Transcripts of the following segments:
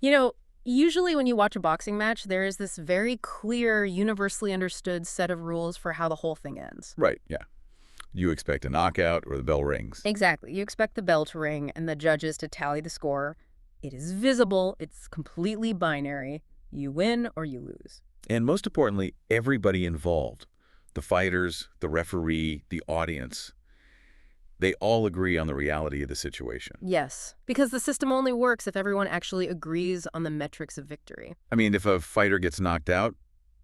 You know, usually when you watch a boxing match, there is this very clear, universally understood set of rules for how the whole thing ends. Right, yeah. You expect a knockout or the bell rings. Exactly. You expect the bell to ring and the judges to tally the score. It is visible. It's completely binary. You win or you lose. And most importantly, everybody involved, the fighters, the referee, the audience, they all agree on the reality of the situation. Yes, because the system only works if everyone actually agrees on the metrics of victory. I mean, if a fighter gets knocked out,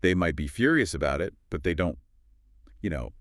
they might be furious about it, but they don't,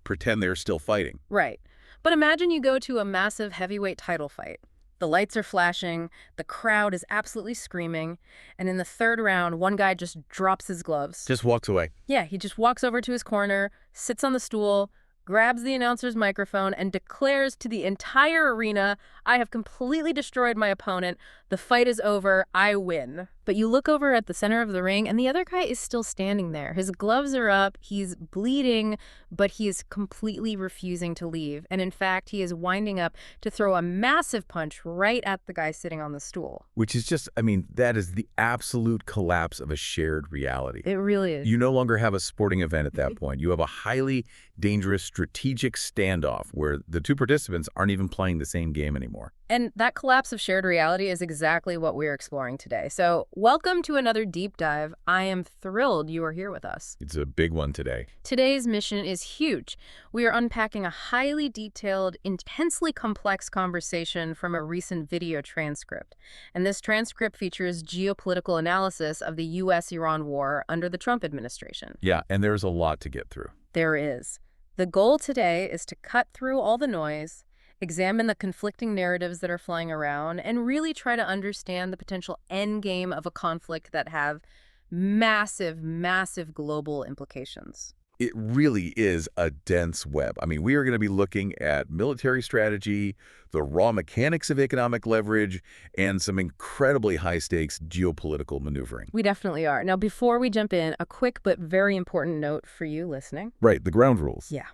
pretend they're still fighting. Right. But imagine you go to a massive heavyweight title fight. The lights are flashing, the crowd is absolutely screaming, and in the third round, one guy just drops his gloves. Just walks away. Yeah, he just walks over to his corner, sits on the stool, grabs the announcer's microphone, and declares to the entire arena, "I have completely destroyed my opponent. The fight is over. I win." But you look over at the center of the ring, and the other guy is still standing there. His gloves are up, he's bleeding, but he is completely refusing to leave. And in fact, he is winding up to throw a massive punch right at the guy sitting on the stool. Which is just, that is the absolute collapse of a shared reality. It really is. You no longer have a sporting event at that point. You have a highly dangerous strategic standoff where the two participants aren't even playing the same game anymore. And that collapse of shared reality is exactly what we're exploring today. So welcome to another deep dive. I am thrilled you are here with us. It's a big one today. Today's mission is huge. We are unpacking a highly detailed, intensely complex conversation from a recent video transcript. And this transcript features geopolitical analysis of the U.S.-Iran war under the Trump administration. Yeah, and there's a lot to get through. There is. The goal today is to cut through all the noise, examine the conflicting narratives that are flying around, and really try to understand the potential end game of a conflict that have massive, massive global implications. It really is a dense web. We are going to be looking at military strategy, the raw mechanics of economic leverage, and some incredibly high-stakes geopolitical maneuvering. We definitely are. Now, before we jump in, a quick but very important note for you listening. Right, the ground rules. Yeah.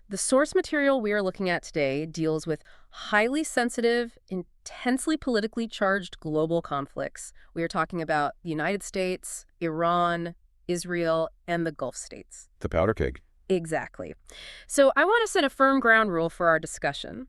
The source material we are looking at today deals with highly sensitive, intensely politically charged global conflicts. We are talking about the United States, Iran, Israel, and the Gulf states. The powder keg. Exactly. So I want to set a firm ground rule for our discussion.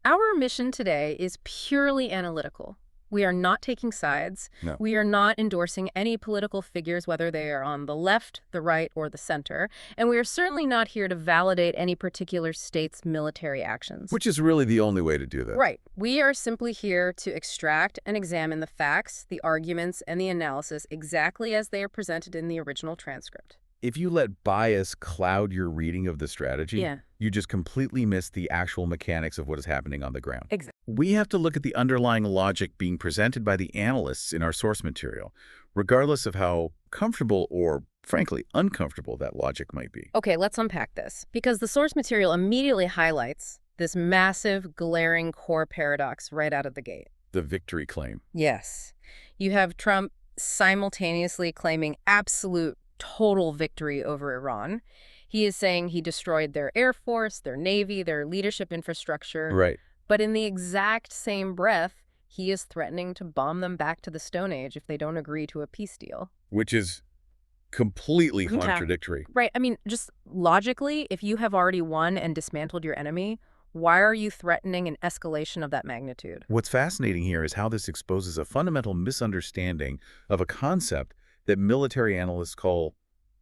Our mission today is purely analytical. We are not taking sides. No. We are not endorsing any political figures, whether they are on the left, the right, or the center. And we are certainly not here to validate any particular state's military actions. Which is really the only way to do that. Right. We are simply here to extract and examine the facts, the arguments, and the analysis exactly as they are presented in the original transcript. If you let bias cloud your reading of the strategy, you just completely miss the actual mechanics of what is happening on the ground. Exactly. We have to look at the underlying logic being presented by the analysts in our source material, regardless of how comfortable or, frankly, uncomfortable that logic might be. Okay, let's unpack this, because the source material immediately highlights this massive, glaring core paradox right out of the gate. The victory claim. Yes. You have Trump simultaneously claiming absolute total victory over Iran. He is saying he destroyed their air force, their navy, their leadership infrastructure. Right. But in the exact same breath, he is threatening to bomb them back to the Stone Age if they don't agree to a peace deal. Which is completely contradictory. Right. Just logically, if you have already won and dismantled your enemy, why are you threatening an escalation of that magnitude? What's fascinating here is how this exposes a fundamental misunderstanding of a concept that military analysts call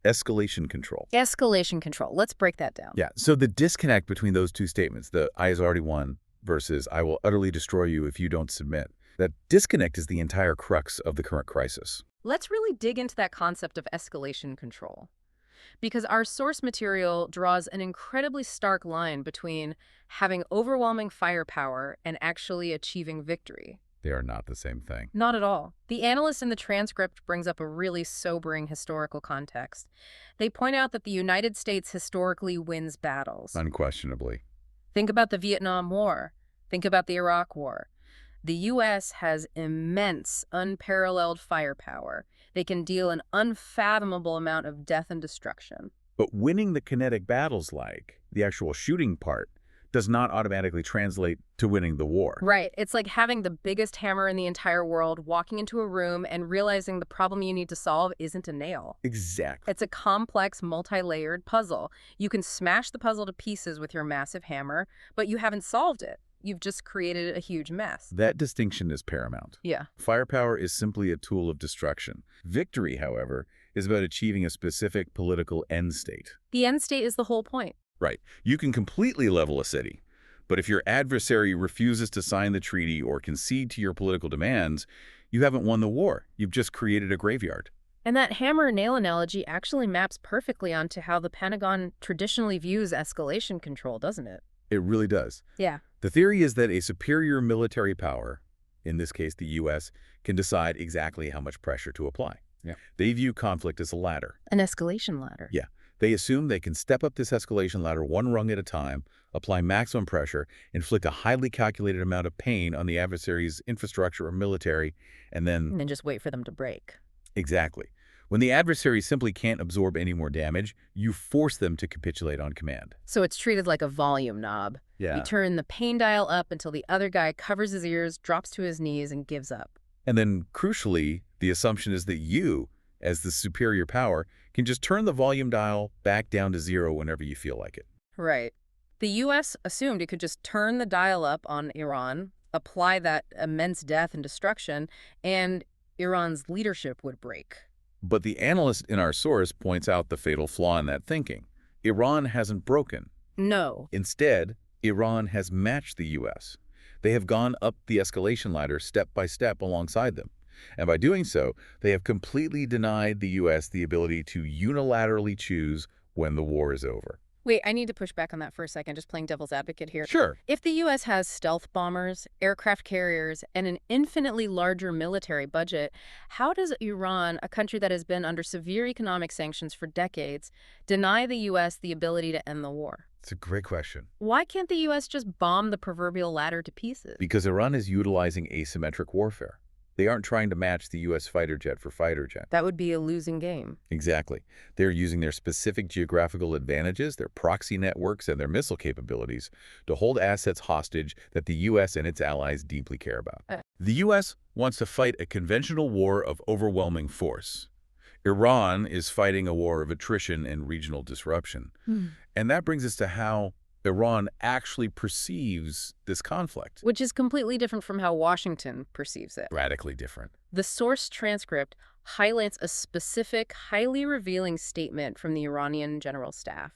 escalation control. Escalation control. Let's break that down. Yeah, so the disconnect between those two statements, the "I has already won" versus "I will utterly destroy you if you don't submit," that disconnect is the entire crux of the current crisis. Let's really dig into that concept of escalation control, because our source material draws an incredibly stark line between having overwhelming firepower and actually achieving victory. They are not the same thing. Not at all. The analyst in the transcript brings up a really sobering historical context. They point out that the United States historically wins battles. Unquestionably. Think about the Vietnam War. Think about the Iraq War. The U.S. has immense, unparalleled firepower. They can deal an unfathomable amount of death and destruction. But winning the kinetic battles, like the actual shooting part, does not automatically translate to winning the war. Right. It's like having the biggest hammer in the entire world, walking into a room and realizing the problem you need to solve isn't a nail. Exactly. It's a complex, multi-layered puzzle. You can smash the puzzle to pieces with your massive hammer, but you haven't solved it. You've just created a huge mess. That distinction is paramount. Yeah. Firepower is simply a tool of destruction. Victory, however, is about achieving a specific political end state. The end state is the whole point. Right. You can completely level a city, but if your adversary refuses to sign the treaty or concede to your political demands, you haven't won the war. You've just created a graveyard. And that hammer-nail analogy actually maps perfectly onto how the Pentagon traditionally views escalation control, doesn't it? It really does. Yeah. The theory is that a superior military power, in this case the U.S., can decide exactly how much pressure to apply. Yeah. They view conflict as a ladder. An escalation ladder. Yeah. They assume they can step up this escalation ladder one rung at a time, apply maximum pressure, inflict a highly calculated amount of pain on the adversary's infrastructure or military, and then just wait for them to break. Exactly. When the adversary simply can't absorb any more damage, you force them to capitulate on command. So it's treated like a volume knob. Yeah. You turn the pain dial up until the other guy covers his ears, drops to his knees, and gives up. And then, crucially, the assumption is that you, as the superior power, can just turn the volume dial back down to zero whenever you feel like it. Right. The U.S. assumed it could just turn the dial up on Iran, apply that immense death and destruction, and Iran's leadership would break. But the analyst in our source points out the fatal flaw in that thinking. Iran hasn't broken. No. Instead, Iran has matched the U.S. They have gone up the escalation ladder step by step alongside them. And by doing so, they have completely denied the U.S. the ability to unilaterally choose when the war is over. Wait, I need to push back on that for a second, just playing devil's advocate here. Sure. If the U.S. has stealth bombers, aircraft carriers, and an infinitely larger military budget, how does Iran, a country that has been under severe economic sanctions for decades, deny the U.S. the ability to end the war? It's a great question. Why can't the U.S. just bomb the proverbial ladder to pieces? Because Iran is utilizing asymmetric warfare. They aren't trying to match the U.S. fighter jet for fighter jet. That would be a losing game. Exactly. They're using their specific geographical advantages, their proxy networks, and their missile capabilities to hold assets hostage that the U.S. and its allies deeply care about. The U.S. wants to fight a conventional war of overwhelming force. Iran is fighting a war of attrition and regional disruption. And that brings us to how Iran actually perceives this conflict. Which is completely different from how Washington perceives it. Radically different. The source transcript highlights a specific, highly revealing statement from the Iranian general staff.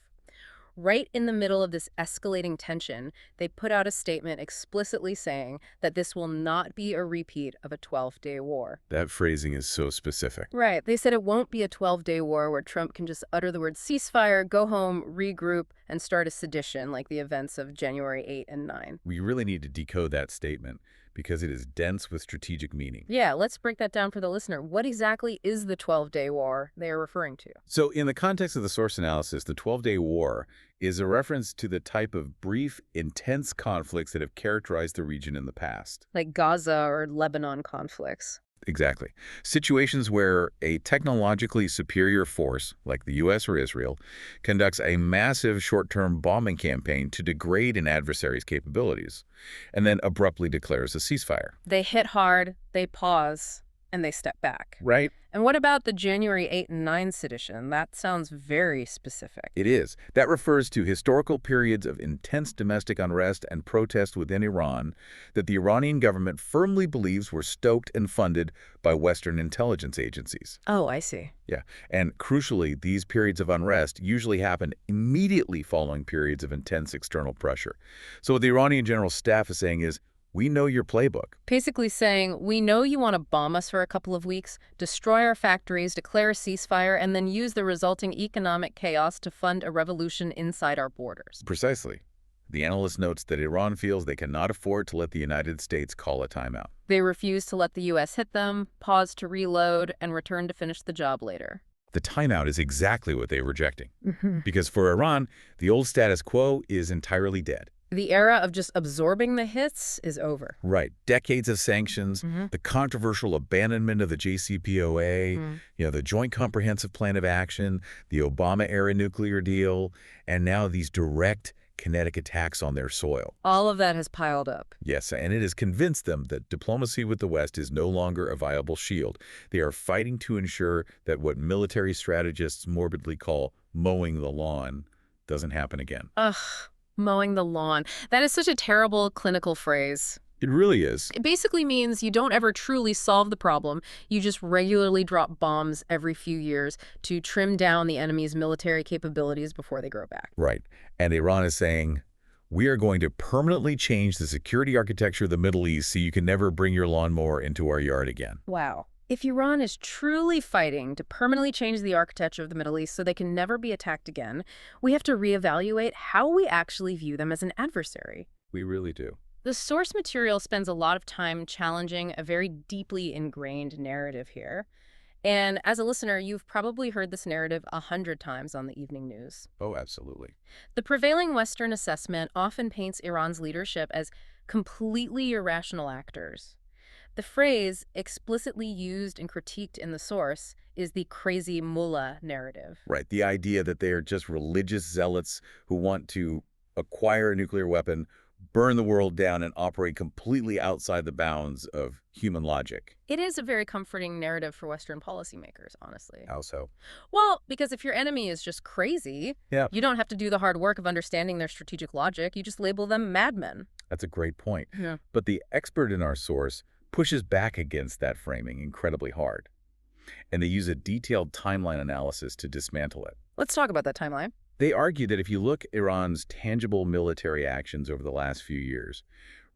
Right in the middle of this escalating tension, they put out a statement explicitly saying that this will not be a repeat of a 12-day war. That phrasing is so specific. Right. They said it won't be a 12-day war where Trump can just utter the word ceasefire, go home, regroup, and start a sedition like the events of January 8 and 9. We really need to decode that statement because it is dense with strategic meaning. Yeah, let's break that down for the listener. What exactly is the 12-day war they are referring to? So in the context of the source analysis, the 12-day war is a reference to the type of brief, intense conflicts that have characterized the region in the past. Like Gaza or Lebanon conflicts. Exactly. Situations where a technologically superior force, like the U.S. or Israel, conducts a massive short-term bombing campaign to degrade an adversary's capabilities, and then abruptly declares a ceasefire. They hit hard, they pause, and they step back. Right. And what about the January 8 and 9 sedition? That sounds very specific. It is. That refers to historical periods of intense domestic unrest and protest within Iran that the Iranian government firmly believes were stoked and funded by Western intelligence agencies. Oh, I see. Yeah. And crucially, these periods of unrest usually happen immediately following periods of intense external pressure. So what the Iranian general staff is saying is, we know your playbook. Basically saying, we know you want to bomb us for a couple of weeks, destroy our factories, declare a ceasefire, and then use the resulting economic chaos to fund a revolution inside our borders. Precisely. The analyst notes that Iran feels they cannot afford to let the United States call a timeout. They refuse to let the U.S. hit them, pause to reload, and return to finish the job later. The timeout is exactly what they're rejecting. Because for Iran, the old status quo is entirely dead. The era of just absorbing the hits is over. Right. Decades of sanctions, the controversial abandonment of the JCPOA, the Joint Comprehensive Plan of Action, the Obama-era nuclear deal, and now these direct, kinetic attacks on their soil. All of that has piled up. Yes, and it has convinced them that diplomacy with the West is no longer a viable shield. They are fighting to ensure that what military strategists morbidly call mowing the lawn doesn't happen again. Ugh, mowing the lawn. That is such a terrible clinical phrase. It really is. It basically means you don't ever truly solve the problem. You just regularly drop bombs every few years to trim down the enemy's military capabilities before they grow back. Right. And Iran is saying, we are going to permanently change the security architecture of the Middle East so you can never bring your lawnmower into our yard again. Wow. If Iran is truly fighting to permanently change the architecture of the Middle East so they can never be attacked again, we have to reevaluate how we actually view them as an adversary. We really do. The source material spends a lot of time challenging a very deeply ingrained narrative here. And as a listener, you've probably heard this narrative 100 times on the evening news. Oh, absolutely. The prevailing Western assessment often paints Iran's leadership as completely irrational actors. The phrase explicitly used and critiqued in the source is the crazy mullah narrative. Right. The idea that they are just religious zealots who want to acquire a nuclear weapon, burn the world down, and operate completely outside the bounds of human logic. It is a very comforting narrative for Western policymakers, honestly. How so? Well, because if your enemy is just crazy, you don't have to do the hard work of understanding their strategic logic. You just label them madmen. That's a great point. Yeah. But the expert in our source pushes back against that framing incredibly hard. And they use a detailed timeline analysis to dismantle it. Let's talk about that timeline. They argue that if you look at Iran's tangible military actions over the last few years,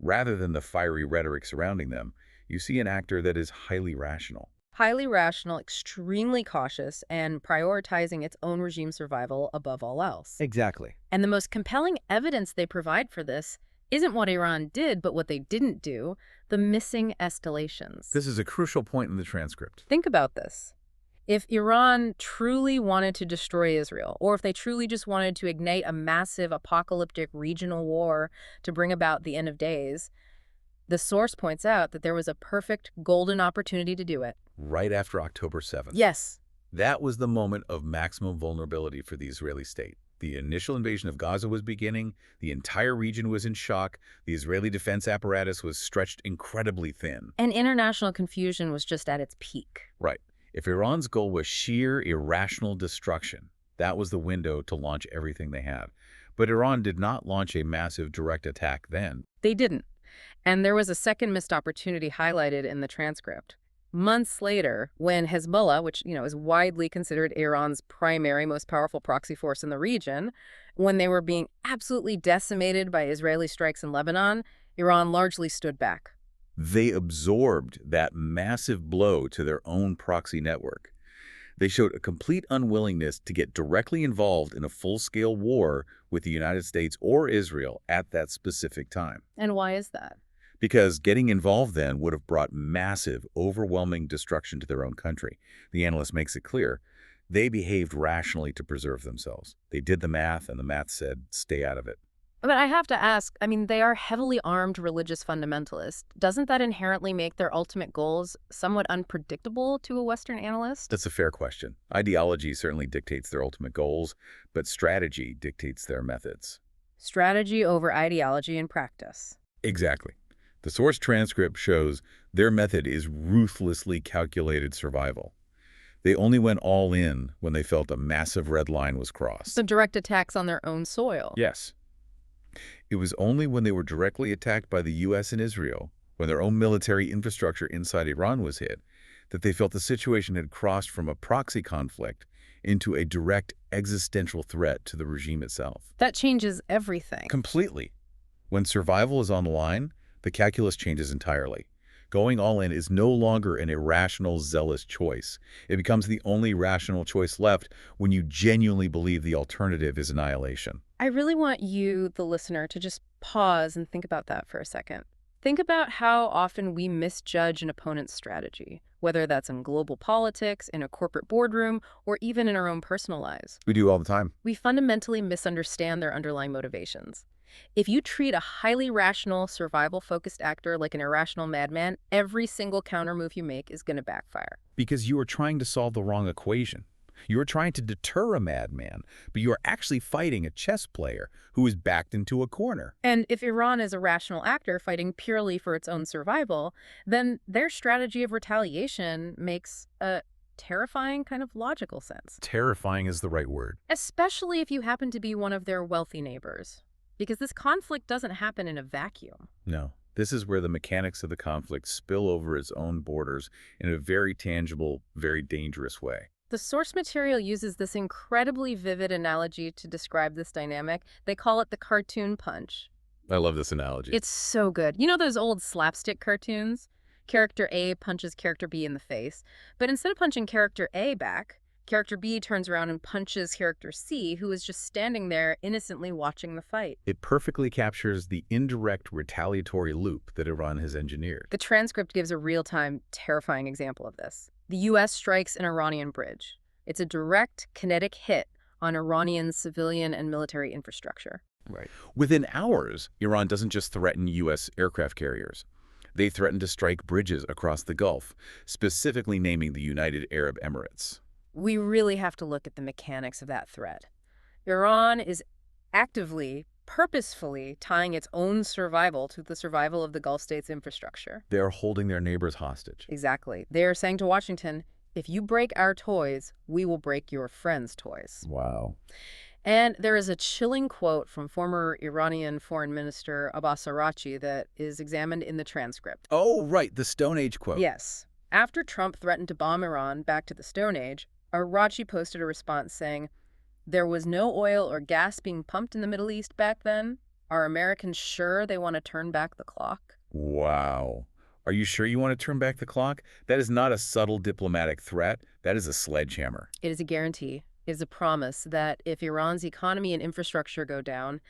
rather than the fiery rhetoric surrounding them, you see an actor that is highly rational. Highly rational, extremely cautious, and prioritizing its own regime survival above all else. Exactly. And the most compelling evidence they provide for this isn't what Iran did, but what they didn't do, the missing escalations. This is a crucial point in the transcript. Think about this. If Iran truly wanted to destroy Israel, or if they truly just wanted to ignite a massive apocalyptic regional war to bring about the end of days, the source points out that there was a perfect golden opportunity to do it. Right after October 7th. Yes. That was the moment of maximum vulnerability for the Israeli state. The initial invasion of Gaza was beginning, the entire region was in shock, the Israeli defense apparatus was stretched incredibly thin. And international confusion was just at its peak. Right. If Iran's goal was sheer irrational destruction, that was the window to launch everything they had. But Iran did not launch a massive direct attack then. They didn't. And there was a second missed opportunity highlighted in the transcript. Months later, when Hezbollah, which is widely considered Iran's primary, most powerful proxy force in the region, when they were being absolutely decimated by Israeli strikes in Lebanon, Iran largely stood back. They absorbed that massive blow to their own proxy network. They showed a complete unwillingness to get directly involved in a full-scale war with the United States or Israel at that specific time. And why is that? Because getting involved then would have brought massive, overwhelming destruction to their own country. The analyst makes it clear. They behaved rationally to preserve themselves. They did the math, and the math said, stay out of it. But I have to ask, they are heavily armed religious fundamentalists. Doesn't that inherently make their ultimate goals somewhat unpredictable to a Western analyst? That's a fair question. Ideology certainly dictates their ultimate goals, but strategy dictates their methods. Strategy over ideology in practice. Exactly. The source transcript shows their method is ruthlessly calculated survival. They only went all in when they felt a massive red line was crossed. So direct attacks on their own soil. Yes. It was only when they were directly attacked by the U.S. and Israel, when their own military infrastructure inside Iran was hit, that they felt the situation had crossed from a proxy conflict into a direct existential threat to the regime itself. That changes everything. Completely. When survival is on the line, the calculus changes entirely. Going all in is no longer an irrational, zealous choice. It becomes the only rational choice left when you genuinely believe the alternative is annihilation. I really want you, the listener, to just pause and think about that for a second. Think about how often we misjudge an opponent's strategy, whether that's in global politics, in a corporate boardroom, or even in our own personal lives. We do all the time. We fundamentally misunderstand their underlying motivations. If you treat a highly rational, survival-focused actor like an irrational madman, every single counter move you make is going to backfire. Because you are trying to solve the wrong equation. You are trying to deter a madman, but you are actually fighting a chess player who is backed into a corner. And if Iran is a rational actor fighting purely for its own survival, then their strategy of retaliation makes a terrifying kind of logical sense. Terrifying is the right word. Especially if you happen to be one of their wealthy neighbors. Because this conflict doesn't happen in a vacuum. No. This is where the mechanics of the conflict spill over its own borders in a very tangible, very dangerous way. The source material uses this incredibly vivid analogy to describe this dynamic. They call it the cartoon punch. I love this analogy. It's so good. You know those old slapstick cartoons? Character A punches character B in the face, but instead of punching character A back, character B turns around and punches character C, who is just standing there innocently watching the fight. It perfectly captures the indirect retaliatory loop that Iran has engineered. The transcript gives a real-time, terrifying example of this. The U.S. strikes an Iranian bridge. It's a direct, kinetic hit on Iranian civilian and military infrastructure. Right. Within hours, Iran doesn't just threaten U.S. aircraft carriers. They threaten to strike bridges across the Gulf, specifically naming the United Arab Emirates. We really have to look at the mechanics of that threat. Iran is actively, purposefully tying its own survival to the survival of the Gulf states' infrastructure. They are holding their neighbors hostage. Exactly. They are saying to Washington, if you break our toys, we will break your friends' toys. Wow. And there is a chilling quote from former Iranian Foreign Minister Abbas Araghchi that is examined in the transcript. Oh, right, the Stone Age quote. Yes. After Trump threatened to bomb Iran back to the Stone Age, Araghchi posted a response saying, "There was no oil or gas being pumped in the Middle East back then. Are Americans sure they want to turn back the clock?" Wow. Are you sure you want to turn back the clock? That is not a subtle diplomatic threat. That is a sledgehammer. It is a guarantee. It is a promise that if Iran's economy and infrastructure go down,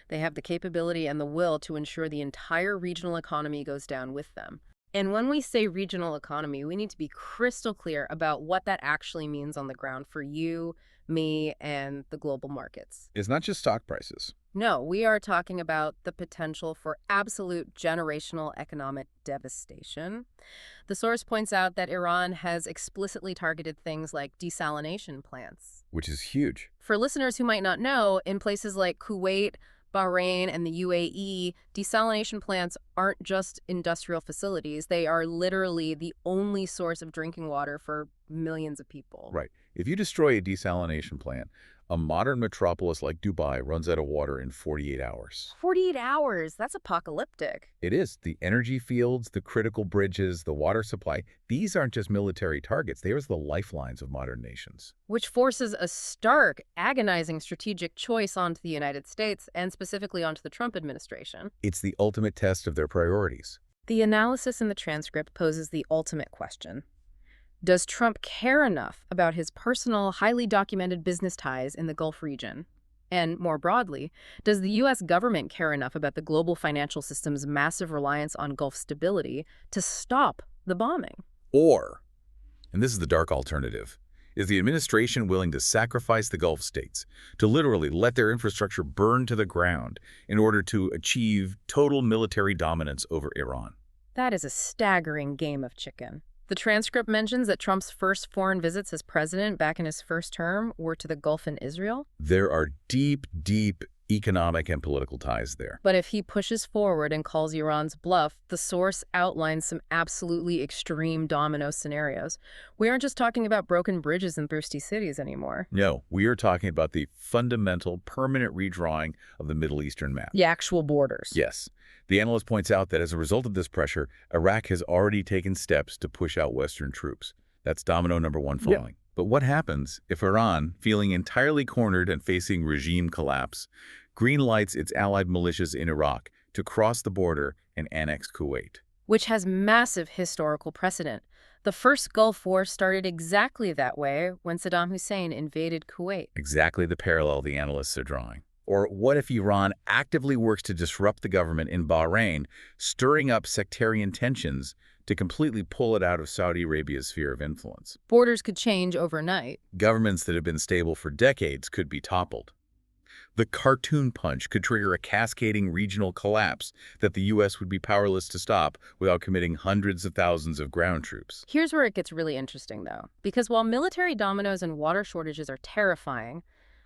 they have the capability and the will to ensure the entire regional economy goes down with them. And when we say regional economy, we need to be crystal clear about what that actually means on the ground for you, me, and the global markets. It's not just stock prices. No, we are talking about the potential for absolute generational economic devastation. The source points out that Iran has explicitly targeted things like desalination plants. Which is huge. For listeners who might not know, in places like Kuwait, Bahrain, and the UAE, desalination plants aren't just industrial facilities. They are literally the only source of drinking water for millions of people. Right. If you destroy a desalination plant, a modern metropolis like Dubai runs out of water in 48 hours. 48 hours? That's apocalyptic. It is. The energy fields, the critical bridges, the water supply, these aren't just military targets. They are the lifelines of modern nations. Which forces a stark, agonizing strategic choice onto the United States and specifically onto the Trump administration. It's the ultimate test of their priorities. The analysis in the transcript poses the ultimate question. Does Trump care enough about his personal, highly documented business ties in the Gulf region? And more broadly, does the U.S. government care enough about the global financial system's massive reliance on Gulf stability to stop the bombing? Or, and this is the dark alternative, is the administration willing to sacrifice the Gulf states, to literally let their infrastructure burn to the ground in order to achieve total military dominance over Iran? That is a staggering game of chicken. The transcript mentions that Trump's first foreign visits as president back in his first term were to the Gulf and Israel. There are deep, deep economic and political ties there. But if he pushes forward and calls Iran's bluff, the source outlines some absolutely extreme domino scenarios. We aren't just talking about broken bridges and thirsty cities anymore. No, we are talking about the fundamental, permanent redrawing of the Middle Eastern map. The actual borders. Yes. The analyst points out that as a result of this pressure, Iraq has already taken steps to push out Western troops. That's domino number one falling. Yep. But what happens if Iran, feeling entirely cornered and facing regime collapse, greenlights its allied militias in Iraq to cross the border and annex Kuwait? Which has massive historical precedent. The first Gulf War started exactly that way when Saddam Hussein invaded Kuwait. Exactly the parallel the analysts are drawing. Or what if Iran actively works to disrupt the government in Bahrain, stirring up sectarian tensions to completely pull it out of Saudi Arabia's sphere of influence? Borders could change overnight. Governments that have been stable for decades could be toppled. The cartoon punch could trigger a cascading regional collapse that the U.S. would be powerless to stop without committing hundreds of thousands of ground troops. Here's where it gets really interesting, though, because while military dominoes and water shortages are terrifying,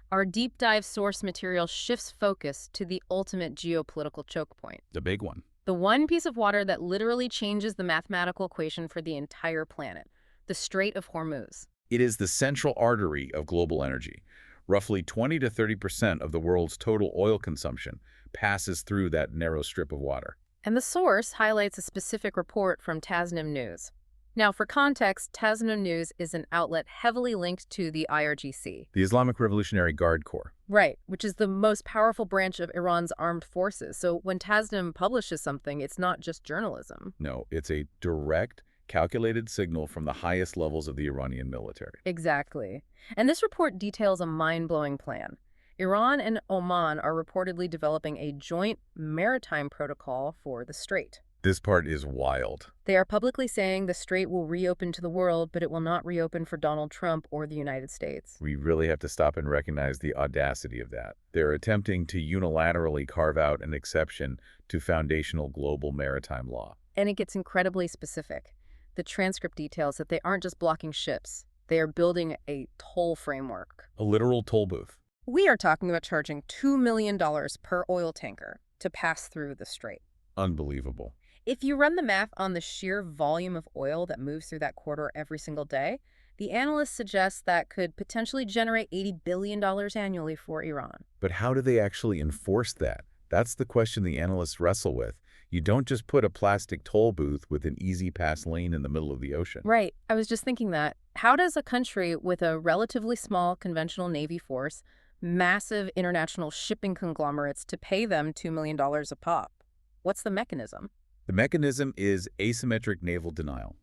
our deep dive source material shifts focus to the ultimate geopolitical choke point. The big one. The one piece of water that literally changes the mathematical equation for the entire planet, the Strait of Hormuz. It is the central artery of global energy. Roughly 20 to 30% of the world's total oil consumption passes through that narrow strip of water. And the source highlights a specific report from Tasnim News. Now, for context, Tasnim News is an outlet heavily linked to the IRGC. The Islamic Revolutionary Guard Corps. Right, which is the most powerful branch of Iran's armed forces. So when Tasnim publishes something, it's not just journalism. No, it's a direct, calculated signal from the highest levels of the Iranian military. Exactly. And this report details a mind-blowing plan. Iran and Oman are reportedly developing a joint maritime protocol for the strait. This part is wild. They are publicly saying the strait will reopen to the world, but it will not reopen for Donald Trump or the United States. We really have to stop and recognize the audacity of that. They're attempting to unilaterally carve out an exception to foundational global maritime law. And it gets incredibly specific. The transcript details that they aren't just blocking ships. They are building a toll framework. A literal toll booth. We are talking about charging $2 million per oil tanker to pass through the strait. Unbelievable. If you run the math on the sheer volume of oil that moves through that corridor every single day, the analysts suggest that could potentially generate $80 billion annually for Iran. But how do they actually enforce that? That's the question the analysts wrestle with. You don't just put a plastic toll booth with an easy pass lane in the middle of the ocean. Right. I was just thinking that. How does a country with a relatively small conventional Navy force, massive international shipping conglomerates to pay them $2 million a pop? What's the mechanism? The mechanism is asymmetric naval denial.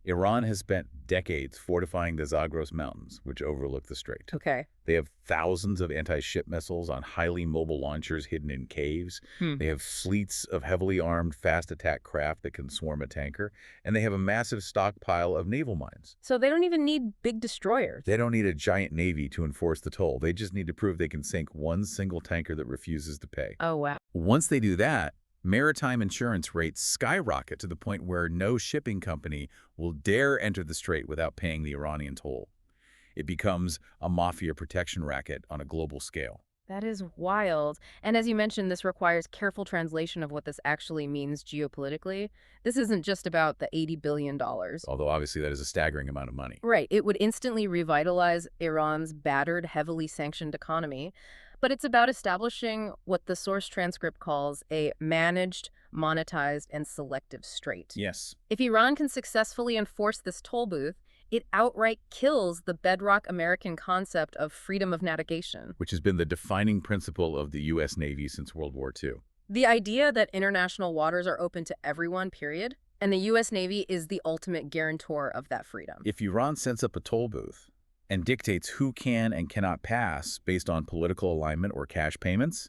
Iran has spent decades fortifying the Zagros Mountains, which overlook the strait. Okay. They have thousands of anti-ship missiles on highly mobile launchers hidden in caves. They have fleets of heavily armed fast attack craft that can swarm a tanker. And they have a massive stockpile of naval mines. So they don't even need big destroyers. They don't need a giant navy to enforce the toll. They just need to prove they can sink one single tanker that refuses to pay. Oh, wow. Once they do that, maritime insurance rates skyrocket to the point where no shipping company will dare enter the strait without paying the Iranian toll. It becomes a mafia protection racket on a global scale. That is wild. And as you mentioned, this requires careful translation of what this actually means geopolitically. This isn't just about the $80 billion. Although obviously that is a staggering amount of money. Right. It would instantly revitalize Iran's battered, heavily sanctioned economy. But it's about establishing what the source transcript calls a managed, monetized, and selective strait. Yes. If Iran can successfully enforce this toll booth, it outright kills the bedrock American concept of freedom of navigation. Which has been the defining principle of the U.S. Navy since World War II. The idea that international waters are open to everyone, period, and the U.S. Navy is the ultimate guarantor of that freedom. If Iran sets up a toll booth and dictates who can and cannot pass based on political alignment or cash payments,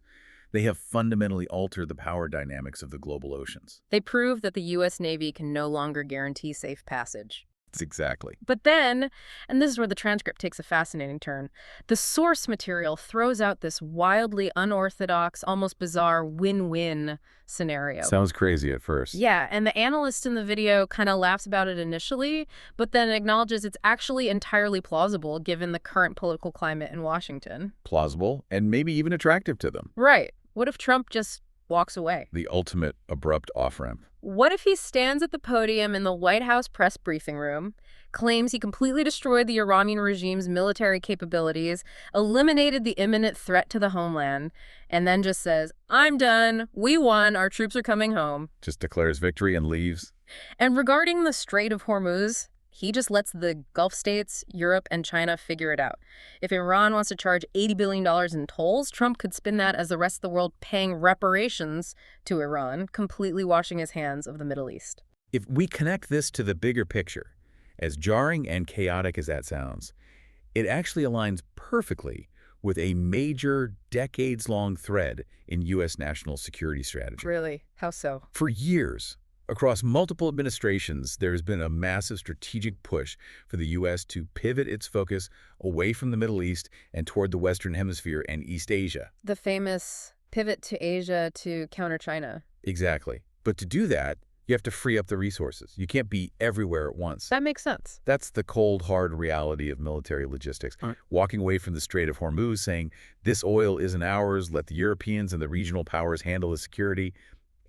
they have fundamentally altered the power dynamics of the global oceans. They prove that the U.S. Navy can no longer guarantee safe passage. Exactly. But then, and this is where the transcript takes a fascinating turn, the source material throws out this wildly unorthodox, almost bizarre win-win scenario. Sounds crazy at first. Yeah, and the analyst in the video kind of laughs about it initially, but then acknowledges it's actually entirely plausible given the current political climate in Washington. Plausible and maybe even attractive to them. Right. What if Trump just walks away? The ultimate abrupt off-ramp. What if he stands at the podium in the White House press briefing room, claims he completely destroyed the Iranian regime's military capabilities, eliminated the imminent threat to the homeland, and then just says, "I'm done, we won, our troops are coming home." Just declares victory and leaves. And regarding the Strait of Hormuz, he just lets the Gulf states, Europe, and China figure it out. If Iran wants to charge $80 billion in tolls, Trump could spin that as the rest of the world paying reparations to Iran, completely washing his hands of the Middle East. If we connect this to the bigger picture, as jarring and chaotic as that sounds, it actually aligns perfectly with a major, decades-long thread in U.S. national security strategy. Really? How so? For years, Across multiple administrations, there has been a massive strategic push for the U.S. to pivot its focus away from the Middle East and toward the Western Hemisphere and East Asia. The famous pivot to Asia to counter China. Exactly. But to do that, you have to free up the resources. You can't be everywhere at once. That makes sense. That's the cold, hard reality of military logistics. Right. Walking away from the Strait of Hormuz, saying, this oil isn't ours, let the Europeans and the regional powers handle the security,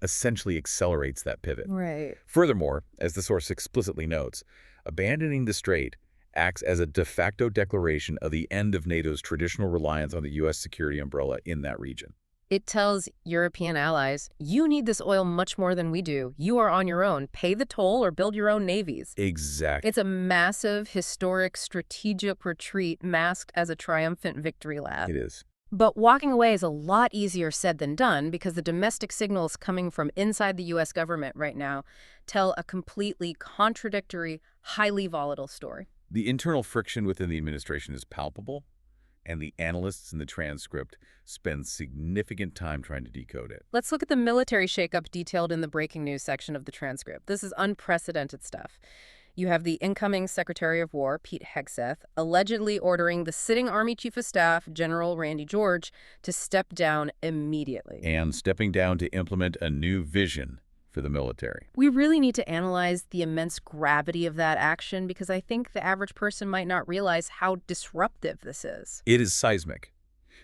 essentially accelerates that pivot. Right. Furthermore, as the source explicitly notes, abandoning the strait acts as a de facto declaration of the end of NATO's traditional reliance on the U.S. security umbrella in that region. It tells European allies, you need this oil much more than we do. You are on your own. Pay the toll or build your own navies. Exactly. It's a massive, historic, strategic retreat masked as a triumphant victory lap. It is. But walking away is a lot easier said than done because the domestic signals coming from inside the U.S. government right now tell a completely contradictory, highly volatile story. The internal friction within the administration is palpable, and the analysts in the transcript spend significant time trying to decode it. Let's look at the military shakeup detailed in the breaking news section of the transcript. This is unprecedented stuff. You have the incoming Secretary of War, Pete Hegseth, allegedly ordering the sitting Army Chief of Staff, General Randy George, to step down immediately. And stepping down to implement a new vision for the military. We really need to analyze the immense gravity of that action because I think the average person might not realize how disruptive this is. It is seismic.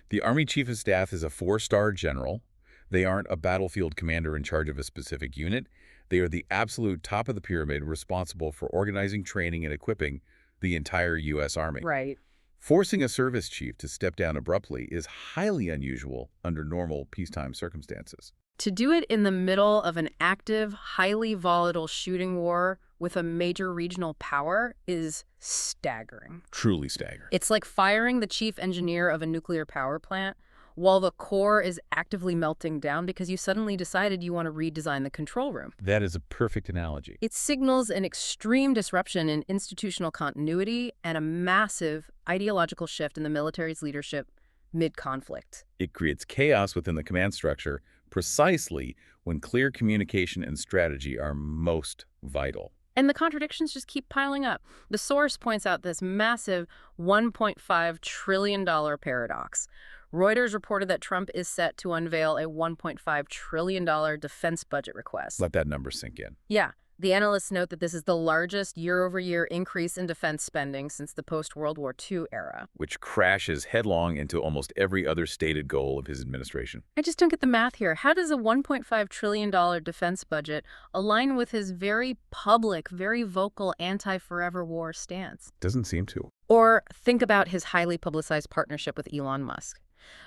The Army Chief of Staff is a 4-star general. They aren't a battlefield commander in charge of a specific unit. They are the absolute top of the pyramid responsible for organizing, training, and equipping the entire U.S. Army. Right. Forcing a service chief to step down abruptly is highly unusual under normal peacetime circumstances. To do it in the middle of an active, highly volatile shooting war with a major regional power is staggering. Truly staggering. It's like firing the chief engineer of a nuclear power plant while the core is actively melting down because you suddenly decided you want to redesign the control room. That is a perfect analogy. It signals an extreme disruption in institutional continuity and a massive ideological shift in the military's leadership mid-conflict. It creates chaos within the command structure precisely when clear communication and strategy are most vital. And the contradictions just keep piling up. The source points out this massive $1.5 trillion paradox. Reuters reported that Trump is set to unveil a $1.5 trillion defense budget request. Let that number sink in. Yeah. The analysts note that this is the largest year-over-year increase in defense spending since the post-World War II era. Which crashes headlong into almost every other stated goal of his administration. I just don't get the math here. How does a $1.5 trillion defense budget align with his very public, very vocal anti-forever war stance? Doesn't seem to. Or think about his highly publicized partnership with Elon Musk.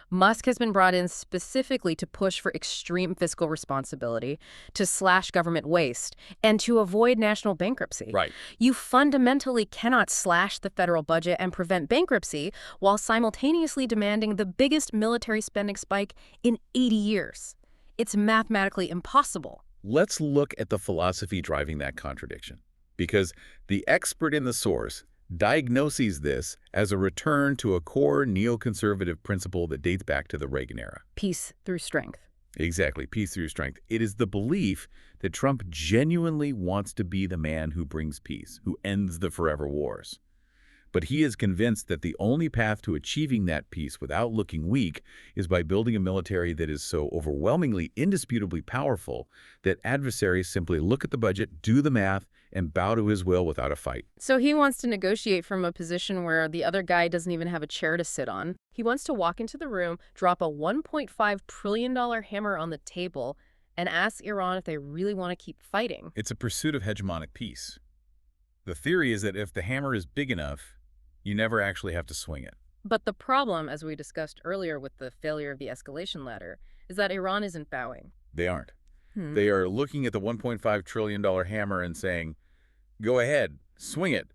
Musk has been brought in specifically to push for extreme fiscal responsibility, to slash government waste, and to avoid national bankruptcy. Right. You fundamentally cannot slash the federal budget and prevent bankruptcy while simultaneously demanding the biggest military spending spike in 80 years. It's mathematically impossible. Let's look at the philosophy driving that contradiction. Because the expert in the source diagnoses this as a return to a core neoconservative principle that dates back to the Reagan era. Peace through strength. Exactly, peace through strength. It is the belief that Trump genuinely wants to be the man who brings peace, who ends the forever wars. But he is convinced that the only path to achieving that peace without looking weak is by building a military that is so overwhelmingly, indisputably powerful that adversaries simply look at the budget, do the math, and bow to his will without a fight. So he wants to negotiate from a position where the other guy doesn't even have a chair to sit on. He wants to walk into the room, drop a $1.5 trillion hammer on the table, and ask Iran if they really want to keep fighting. It's a pursuit of hegemonic peace. The theory is that if the hammer is big enough, you never actually have to swing it. But the problem, as we discussed earlier with the failure of the escalation ladder, is that Iran isn't bowing. They aren't. They are looking at the $1.5 trillion hammer and saying, go ahead, swing it.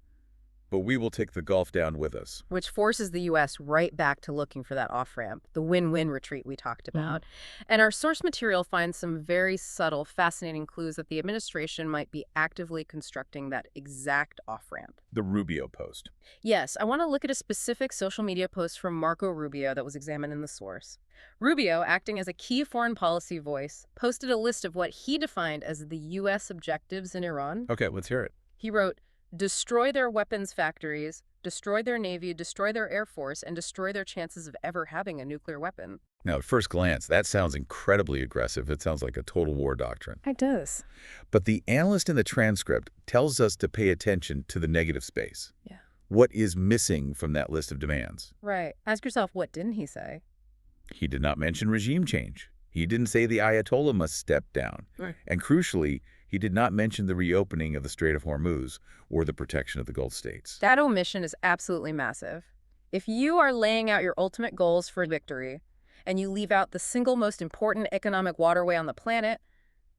but we will take the Gulf down with us. Which forces the U.S. right back to looking for that off-ramp, the win-win retreat we talked about. And our source material finds some very subtle, fascinating clues that the administration might be actively constructing that exact off-ramp. The Rubio post. Yes, I want to look at a specific social media post from Marco Rubio that was examined in the source. Rubio, acting as a key foreign policy voice, posted a list of what he defined as the U.S. objectives in Iran. Okay, let's hear it. He wrote, destroy their weapons factories, destroy their navy, destroy their air force, and destroy their chances of ever having a nuclear weapon. Now, at first glance, that sounds incredibly aggressive. It sounds like a total war doctrine. It does. But the analyst in the transcript tells us to pay attention to the negative space. Yeah. What is missing from that list of demands? Right. Ask yourself, what didn't he say? He did not mention regime change. He didn't say the Ayatollah must step down. Right. And crucially, he did not mention the reopening of the Strait of Hormuz or the protection of the Gulf states. That omission is absolutely massive. If you are laying out your ultimate goals for victory, and you leave out the single most important economic waterway on the planet,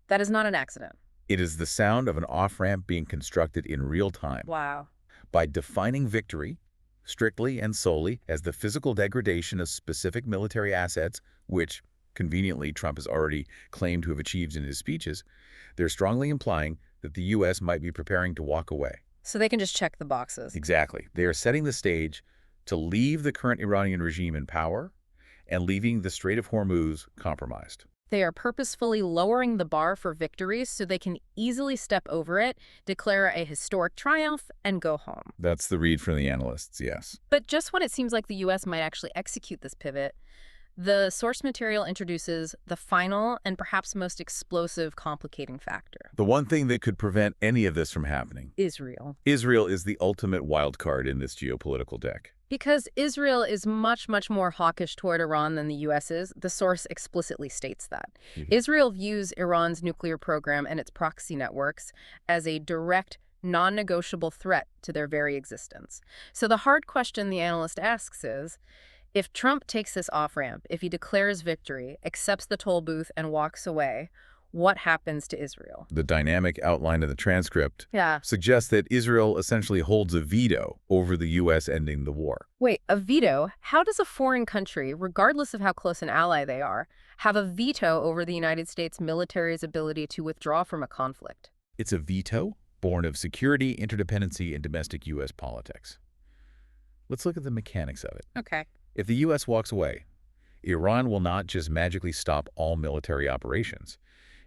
that is not an accident. It is the sound of an off-ramp being constructed in real time. Wow. By defining victory, strictly and solely, as the physical degradation of specific military assets, which, conveniently, Trump has already claimed to have achieved in his speeches, they're strongly implying that the U.S. might be preparing to walk away. So they can just check the boxes. Exactly. They are setting the stage to leave the current Iranian regime in power and leaving the Strait of Hormuz compromised. They are purposefully lowering the bar for victories so they can easily step over it, declare a historic triumph, and go home. That's the read from the analysts, yes. But just when it seems like the U.S. might actually execute this pivot, the source material introduces the final and perhaps most explosive complicating factor. The one thing that could prevent any of this from happening. Israel. Israel is the ultimate wild card in this geopolitical deck. Because Israel is much, much more hawkish toward Iran than the U.S. is, the source explicitly states that. Israel views Iran's nuclear program and its proxy networks as a direct, non-negotiable threat to their very existence. So the hard question the analyst asks is, if Trump takes this off-ramp, if he declares victory, accepts the toll booth, and walks away, what happens to Israel? The dynamic outline of the transcript Yeah. suggests that Israel essentially holds a veto over the U.S. ending the war. Wait, a veto? How does a foreign country, regardless of how close an ally they are, have a veto over the United States military's ability to withdraw from a conflict? It's a veto born of security, interdependency, and domestic U.S. politics. Let's look at the mechanics of it. Okay. If the U.S. walks away, Iran will not just magically stop all military operations.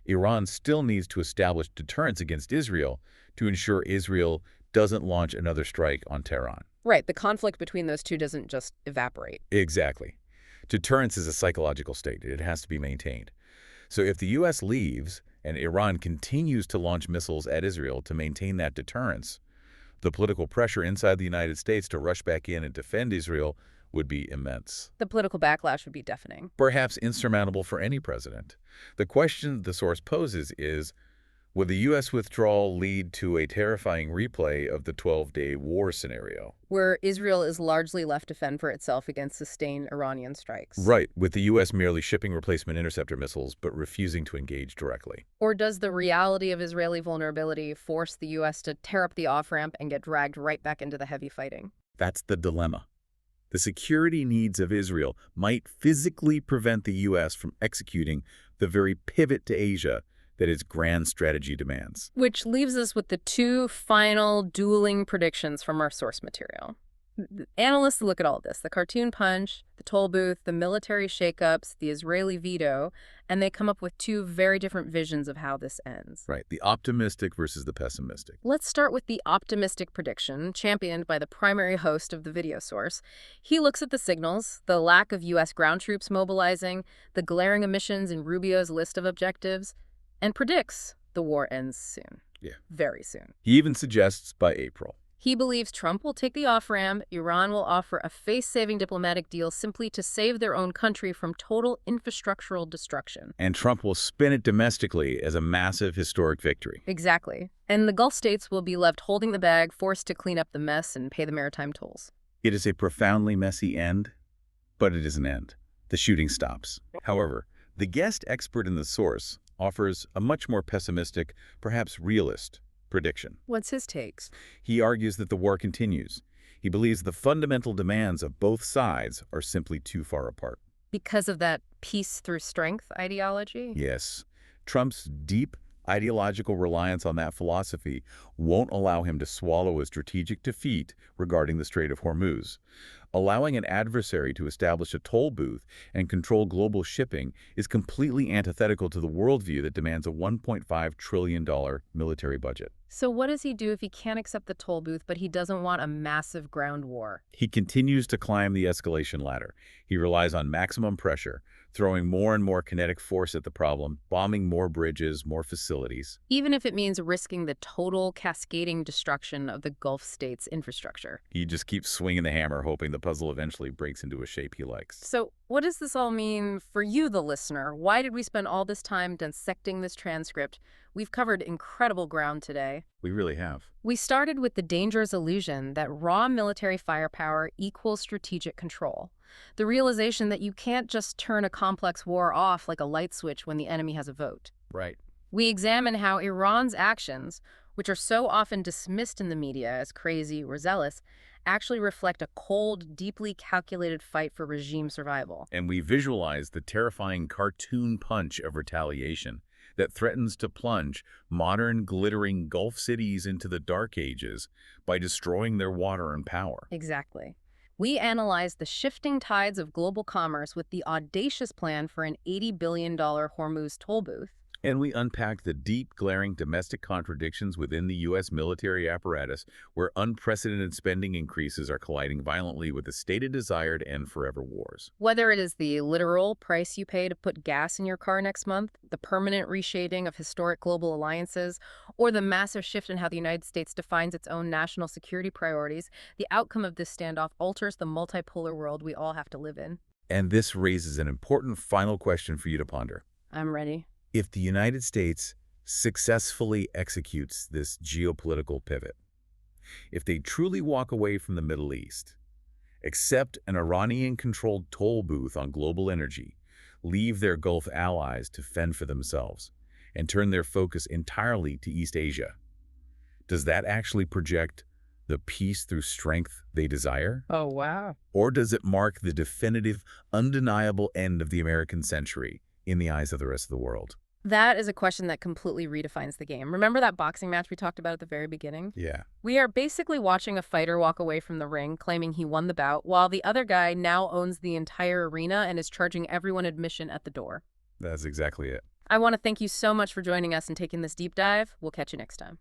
Iran still needs to establish deterrence against Israel to ensure Israel doesn't launch another strike on Tehran. Right, the conflict between those two doesn't just evaporate. Exactly. Deterrence is a psychological state. It has to be maintained. So if the U.S. leaves and Iran continues to launch missiles at Israel to maintain that deterrence, the political pressure inside the United States to rush back in and defend Israel would be immense. The political backlash would be deafening. Perhaps insurmountable for any president. The question the source poses is, would the U.S. withdrawal lead to a terrifying replay of the 12-day war scenario? Where Israel is largely left to fend for itself against sustained Iranian strikes. Right, with the U.S. merely shipping replacement interceptor missiles but refusing to engage directly. Or does the reality of Israeli vulnerability force the U.S. to tear up the off-ramp and get dragged right back into the heavy fighting? That's the dilemma. The security needs of Israel might physically prevent the U.S. from executing the very pivot to Asia that its grand strategy demands. Which leaves us with the two final dueling predictions from our source material. Analysts look at all of this, the cartoon punch, the toll booth, the military shakeups, the Israeli veto, and they come up with two very different visions of how this ends. Right, the optimistic versus the pessimistic. Let's start with the optimistic prediction, championed by the primary host of the video source. He looks at the signals, the lack of U.S. ground troops mobilizing, the glaring omissions in Rubio's list of objectives, and predicts the war ends soon. Yeah. Very soon. He even suggests by April. He believes Trump will take the off-ramp, Iran will offer a face-saving diplomatic deal simply to save their own country from total infrastructural destruction. And Trump will spin it domestically as a massive historic victory. Exactly. And the Gulf states will be left holding the bag, forced to clean up the mess and pay the maritime tolls. It is a profoundly messy end, but it is an end. The shooting stops. However, the guest expert in the source offers a much more pessimistic, perhaps realist, prediction. What's his takes? He argues that the war continues. He believes the fundamental demands of both sides are simply too far apart. Because of that peace through strength ideology? Yes, Trump's deep ideological reliance on that philosophy won't allow him to swallow a strategic defeat regarding the Strait of Hormuz. Allowing an adversary to establish a toll booth and control global shipping is completely antithetical to the worldview that demands a $1.5 trillion military budget. So what does he do if he can't accept the toll booth, but he doesn't want a massive ground war? He continues to climb the escalation ladder. He relies on maximum pressure, throwing more and more kinetic force at the problem, bombing more bridges, more facilities. Even if it means risking the total cascading destruction of the Gulf states' infrastructure. He just keeps swinging the hammer, hoping the puzzle eventually breaks into a shape he likes. So what does this all mean for you, the listener? Why did we spend all this time dissecting this transcript? We've covered incredible ground today. We really have. We started with the dangerous illusion that raw military firepower equals strategic control. The realization that you can't just turn a complex war off like a light switch when the enemy has a vote. Right. We examine how Iran's actions, which are so often dismissed in the media as crazy or zealous, actually reflect a cold, deeply calculated fight for regime survival. And we visualize the terrifying cartoon punch of retaliation that threatens to plunge modern, glittering Gulf cities into the Dark Ages by destroying their water and power. Exactly. We analyzed the shifting tides of global commerce with the audacious plan for an $80 billion Hormuz toll booth. And we unpacked the deep, glaring domestic contradictions within the U.S. military apparatus, where unprecedented spending increases are colliding violently with the stated desired end forever wars. Whether it is the literal price you pay to put gas in your car next month, the permanent reshading of historic global alliances, or the massive shift in how the United States defines its own national security priorities, the outcome of this standoff alters the multipolar world we all have to live in. And this raises an important final question for you to ponder. I'm ready. If the United States successfully executes this geopolitical pivot, if they truly walk away from the Middle East, accept an Iranian-controlled toll booth on global energy, leave their Gulf allies to fend for themselves, and turn their focus entirely to East Asia, does that actually project the peace through strength they desire? Oh, wow. Or does it mark the definitive, undeniable end of the American century in the eyes of the rest of the world? That is a question that completely redefines the game. Remember that boxing match we talked about at the very beginning? Yeah. We are basically watching a fighter walk away from the ring, claiming he won the bout, while the other guy now owns the entire arena and is charging everyone admission at the door. That's exactly it. I want to thank you so much for joining us and taking this deep dive. We'll catch you next time.